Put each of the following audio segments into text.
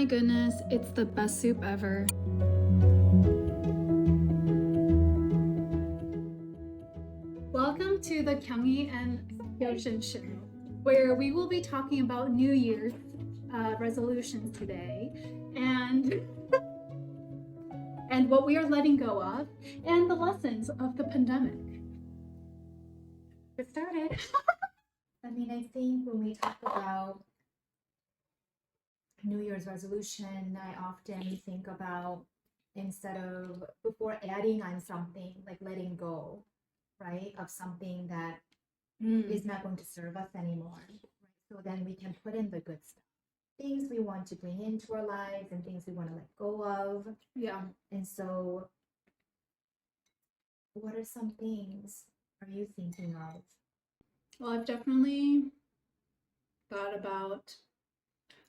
my goodness, it's the best soup ever. Welcome to the Kyunghee and Kyosin show, where we will be talking about New Year's resolutions today and what we are letting go of and the lessons of the pandemic. Get started. I think when we talk about New Year's resolution, I often think about instead of before adding on something like letting go, right, of something that is not going to serve us anymore. Right? So then we can put in the good stuff, things we want to bring into our lives and things we want to let go of. Yeah. And so, what are some things are you thinking of? Well, I've definitely thought about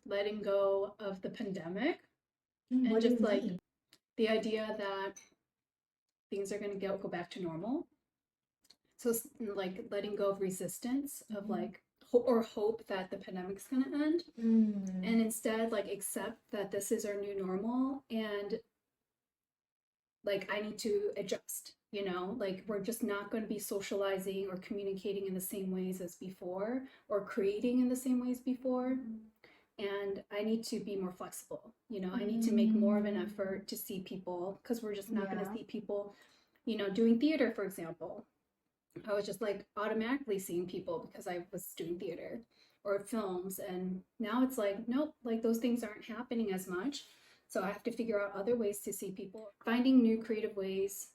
letting go of the pandemic and What do just you like mean? the idea that things are going to go back to normal. So like letting go of resistance of like or hope that the pandemic's going to end and instead like accept that this is our new normal and like I need to adjust, you know, like we're just not going to be socializing or communicating in the same ways as before or creating in the same ways before. And I need to be more flexible, you know, I need to make more of an effort to see people because we're just not going to see people, you know, doing theater, for example. I was just like automatically seeing people because I was doing theater or films. And now it's like, nope, like those things aren't happening as much. So I have to figure out other ways to see people, finding new creative ways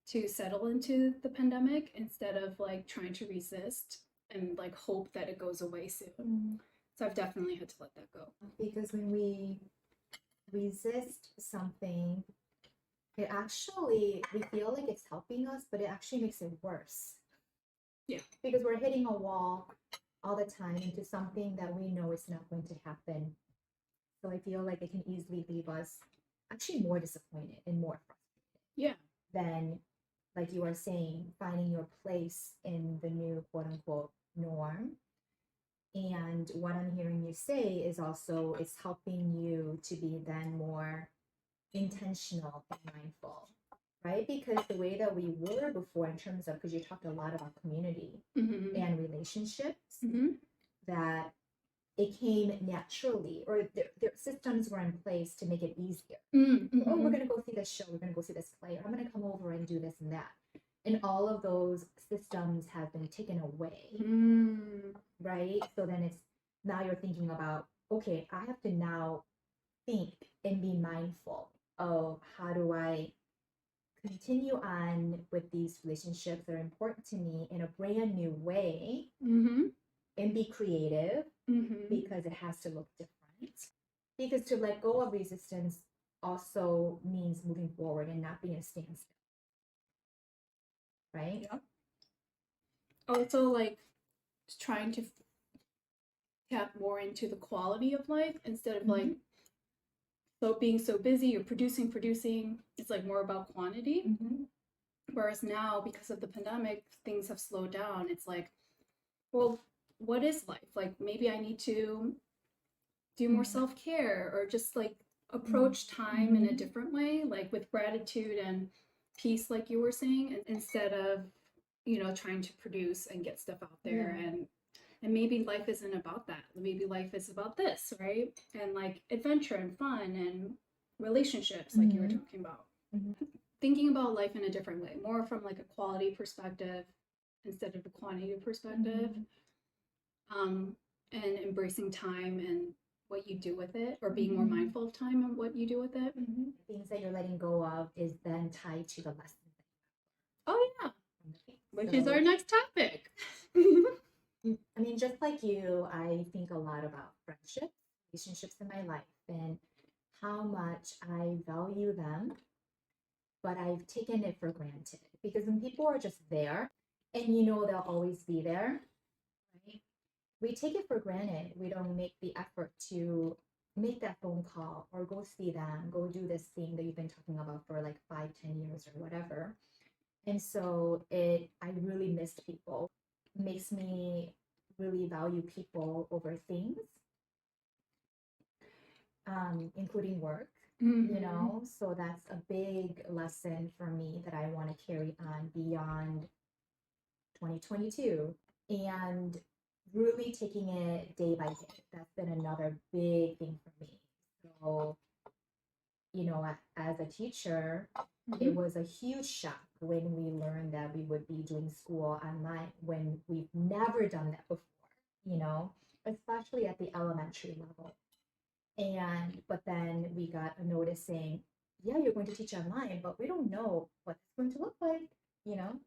to settle into the pandemic instead of like trying to resist and like hope that it goes away soon. So I've definitely had to let that go. Because when we resist something, it actually, we feel like it's helping us, but it actually makes it worse. Yeah. Because we're hitting a wall all the time into something that we know is not going to happen. So I feel like it can easily leave us actually more disappointed and more frustrated. Yeah. Than, like you are saying, finding your place in the new quote unquote norm. And what I'm hearing you say is also it's helping you to be then more intentional and mindful, right? Because the way that we were before, in terms of, because you talked a lot about community and relationships, that it came naturally, or their systems were in place to make it easier. Oh, we're going to go see this show, we're going to go see this play, I'm going to come over and do this and that. And all of those systems have been taken away, right? So then it's now you're thinking about, okay, I have to now think and be mindful of how do I continue on with these relationships that are important to me in a brand new way and be creative because it has to look different. Because to let go of resistance also means moving forward and not being a standstill. Right? Yeah. Also, like trying to tap more into the quality of life instead of like being so busy or producing. It's like more about quantity. Whereas now, because of the pandemic, things have slowed down. It's like, well, what is life? Like maybe I need to do more self-care or just like approach time in a different way, like with gratitude and peace, like you were saying, instead of, you know, trying to produce and get stuff out there. And maybe life isn't about that. Maybe life is about this, right? And like adventure and fun and relationships, like you were talking about. Thinking about life in a different way, more from like a quality perspective instead of a quantity perspective. And embracing time and what you do with it, or being more mindful of time and what you do with it. Things that you're letting go of is then tied to the lessons. Oh yeah, which is our next topic. I mean, just like you, I think a lot about friendships, relationships in my life, and how much I value them, but I've taken it for granted because when people are just there and you know they'll always be there, right? We take it for granted. We don't make the effort to make that phone call or go see them, go do this thing that you've been talking about for like 5-10 years or whatever. And so I really missed people. Makes me really value people over things. including work, Mhm. so that's a big lesson for me that I want to carry on beyond 2022 and really taking it day by day. That's been another big thing for me. So, as a teacher, it Mhm. was a huge shock when we learned that we would be doing school online when we've never done that before, especially at the elementary level. But then we got a notice saying, yeah, you're going to teach online, but we don't know what it's going to look like, you know?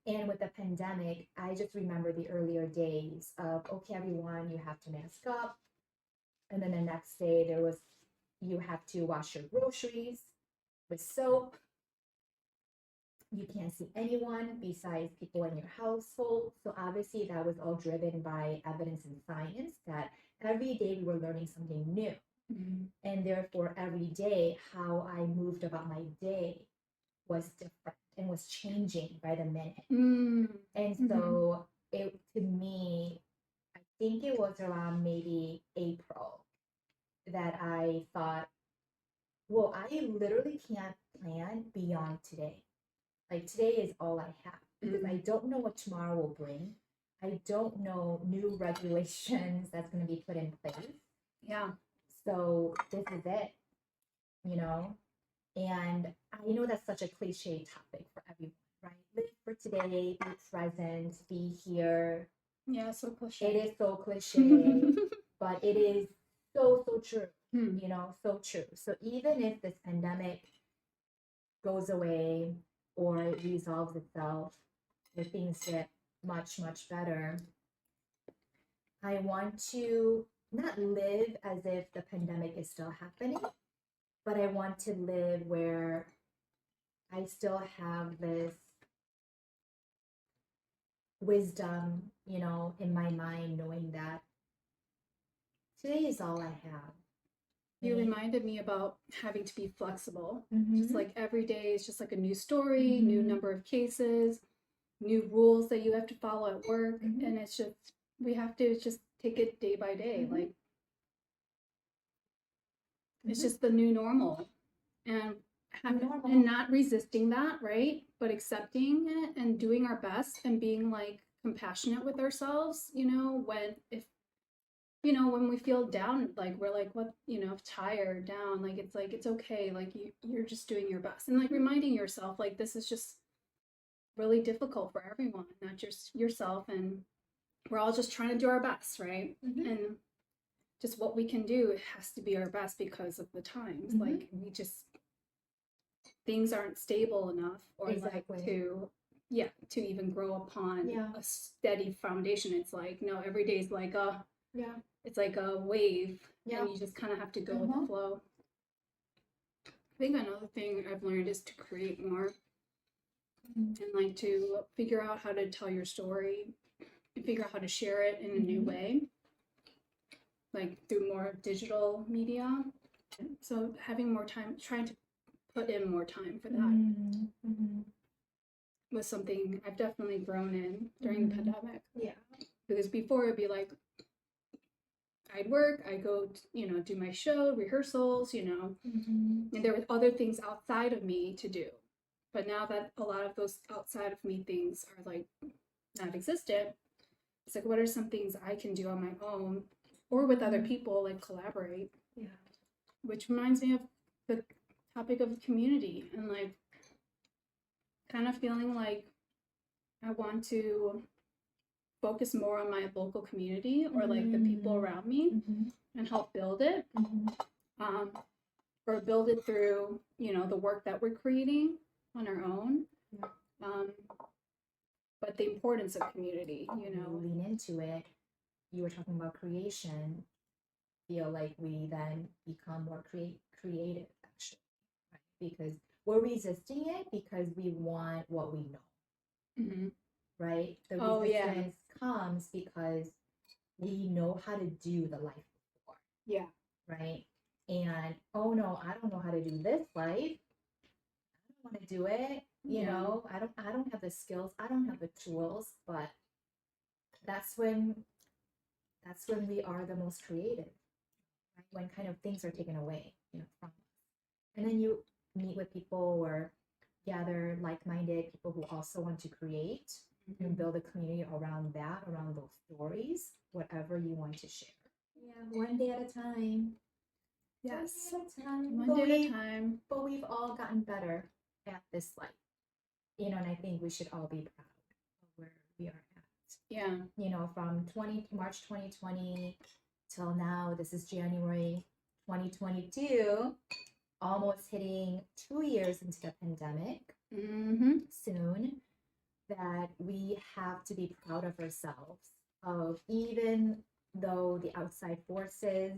And with the pandemic, I just remember the earlier days of, okay, everyone, you have to mask up. And then the next day, you have to wash your groceries with soap. You can't see anyone besides people in your household. So obviously, that was all driven by evidence and science that every day we were learning something new. Mhm. And therefore, every day, how I moved about my day was different and was changing by the minute. Mm. And Mhm. so it to me, I think it was around maybe April that I thought, well, I literally can't plan beyond today. Like today is all I have because I don't know what tomorrow will bring. I don't know new regulations that's going to be put in place. Yeah. So this is it, you know? And I know that's such a cliche topic for everyone, right? Live for today, be present, be here. Yeah, so cliche. It is so cliche, but it is so, so true, Hmm. so true. So even if this pandemic goes away or it resolves itself, or things get much, much better, I want to not live as if the pandemic is still happening, but I want to live where I still have this wisdom, in my mind, knowing that today is all I have. You reminded me about having to be flexible. Mm-hmm. Just like every day is just like a new story, new number of cases, new rules that you have to follow at work. And it's just, we have to just take it day by day. Like, it's just the new normal. And and not resisting that, right? But accepting it and doing our best and being like compassionate with ourselves, when we feel down, like we're like, what, tired, down, like it's okay, like you're just doing your best, and like reminding yourself like this is just really difficult for everyone, not just yourself, and we're all just trying to do our best, right? And just what we can do, it has to be our best because of the times. Like we just, things aren't stable enough or like to even grow upon a steady foundation. It's like, no, every day is like it's like a wave, and you just kind of have to go with the flow. I think another thing I've learned is to create more, and like to figure out how to tell your story and figure out how to share it in a new way, like through more digital media. So having more time, trying to put in more time for that was something I've definitely grown in during the pandemic. Yeah. Because before it'd be like, I'd work, I'd go, do my show, rehearsals, and there were other things outside of me to do. But now that a lot of those outside of me things are like not existent, it's like, what are some things I can do on my own or with other people, like collaborate? Yeah. Which reminds me of the topic of community and like kind of feeling like I want to focus more on my local community or like the people around me and help build it. Or build it through, the work that we're creating on our own. But the importance of community, lean into it. You were talking about creation. Feel like we then become more creative, actually, right? Because we're resisting it because we want what we know, right? The resistance comes because we know how to do the life before. Yeah. Right? And oh no, I don't know how to do this life. I don't want to do it. I don't have the skills. I don't have the tools, but that's when we are the most creative. right? When kind of things are taken away, from us. And then you meet with people or gather like-minded people who also want to create and build a community around that, around those stories, whatever you want to share. Yeah, one day at a time. Yes. One One day at a time. But we've all gotten better at this life. And I think we should all be proud of where we are at. Yeah. From March 2020 till now, this is January 2022, almost hitting 2 years into the pandemic soon, that we have to be proud of ourselves, of even though the outside forces,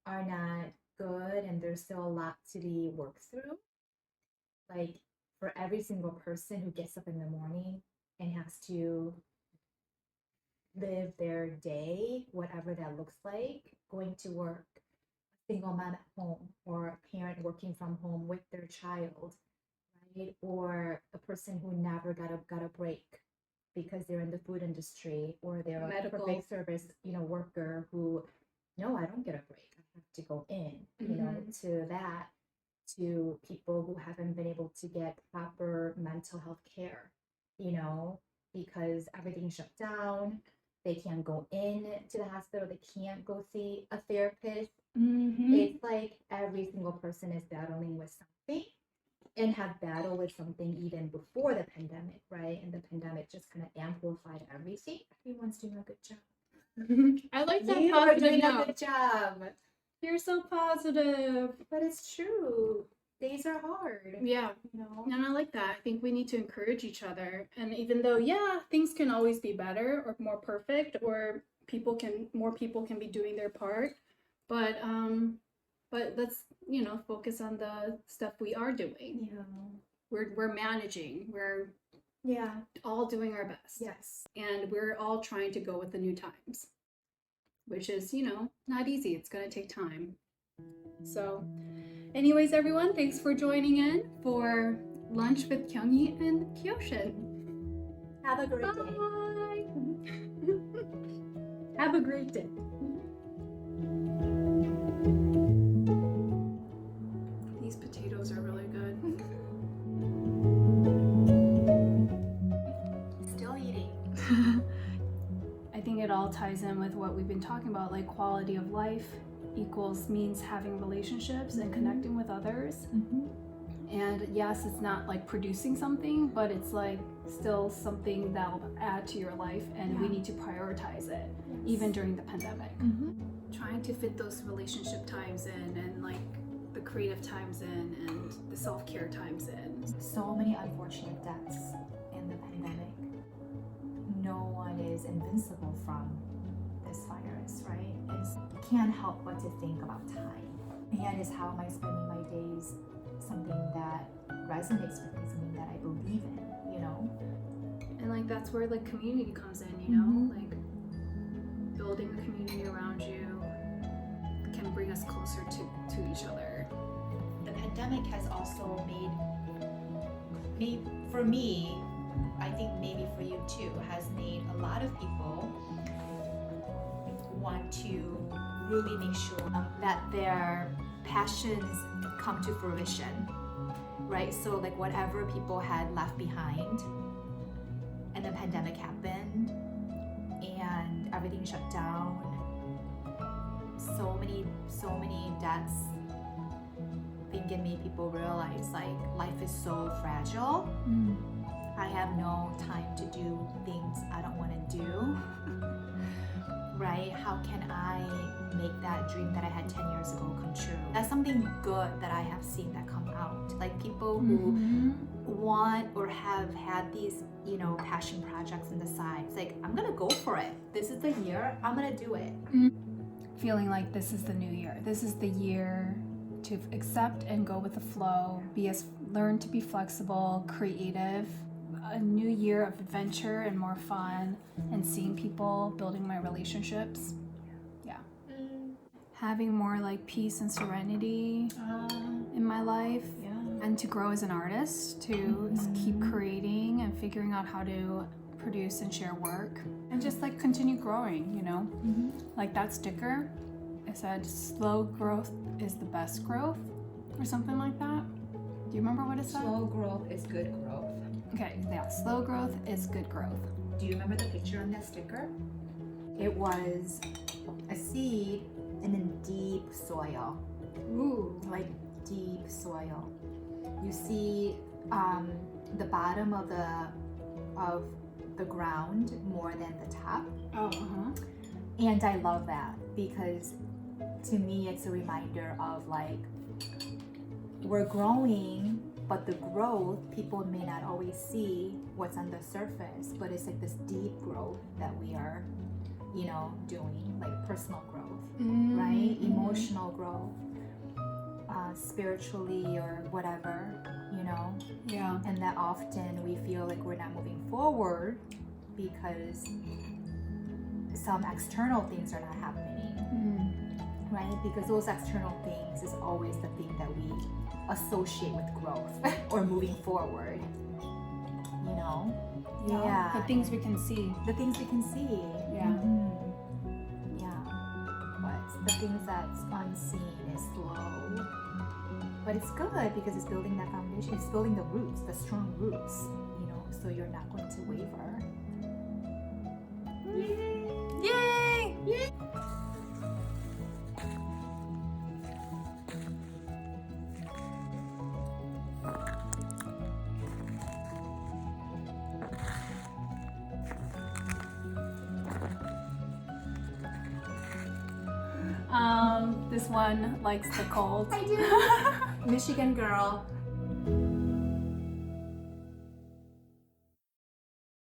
are not good and there's still a lot to be worked through. Like for every single person who gets up in the morning and has to live their day, whatever that looks like, going to work, a single mom at home, or a parent working from home with their child, right? Or a person who never got a break because they're in the food industry, or they're a public service, worker who, no, I don't get a break. I have to go in, to that, to people who haven't been able to get proper mental health care, because everything shut down. They can't go in to the hospital. They can't go see a therapist. It's like every single person is battling with something and have battled with something even before the pandemic, right? And the pandemic just kind of amplified everything. Everyone's doing a good job. I like that. You are doing a good job. You're so positive. But it's true. Days are hard. Yeah. And I like that. I think we need to encourage each other. And even though, things can always be better or more perfect, or more people can be doing their part. But let's, focus on the stuff we are doing. Yeah. We're managing. We're all doing our best. Yes. And we're all trying to go with the new times, which is, not easy. It's going to take time. So anyways, everyone, thanks for joining in for Lunch with Kyunghee and Kyosin. Have a great day. Have a great day. These potatoes are really good. Still eating. I think it all ties in with what we've been talking about, like quality of life means having relationships and connecting with others. And yes, it's not like producing something, but it's like still something that'll add to your life, and we need to prioritize it, even during the pandemic. Trying to fit those relationship times in, and like the creative times in, and the self-care times in. So many unfortunate deaths in the pandemic. No one is invincible from this virus, right? I can't help but to think about time. And is how am I spending my days, something that resonates with me, something that I believe in, And like that's where like community comes in, like building a community around you can bring us closer to each other. The pandemic has also made for me, I think maybe for you too, has made a lot of people want to really make sure that their passions come to fruition, right? So like whatever people had left behind and the pandemic happened and everything shut down, so many deaths, I think it made people realize like life is so fragile. I have no time to do things I don't want to do. Right? How can I make that dream that I had 10 years ago come true? That's something good that I have seen that come out. Like people who want or have had these, passion projects on the side. It's like, I'm gonna go for it. This is the year, I'm gonna do it. Feeling like this is the new year. This is the year to accept and go with the flow, learn to be flexible, creative, a new year of adventure and more fun, and seeing people, building my relationships. Having more like peace and serenity in my life, and to grow as an artist, to keep creating and figuring out how to produce and share work, and just like continue growing, like that sticker, said slow growth is the best growth or something like that. Do you remember what it said? Slow growth is good growth. Okay, yeah, slow growth is good growth. Do you remember the picture on that sticker? It was a seed and in deep soil. Ooh. Like deep soil. You see the bottom of the ground more than the top. Oh, uh-huh. And I love that because to me it's a reminder of like we're growing, but the growth people may not always see what's on the surface, but it's like this deep growth that we are, you know, doing, like personal growth, right? Emotional growth, spiritually or whatever, you know. Yeah. And that often we feel like we're not moving forward because some external things are not happening, right? Because those external things is always the thing that we associate with growth or moving forward, you know? Yeah. The things we can see. The things we can see. Yeah. Yeah. But the things that's unseen is slow. But it's good because it's building that foundation. It's building the roots, the strong roots, you know, so you're not going to waver. Yay! Yay! This one likes the cold. I do. Michigan girl.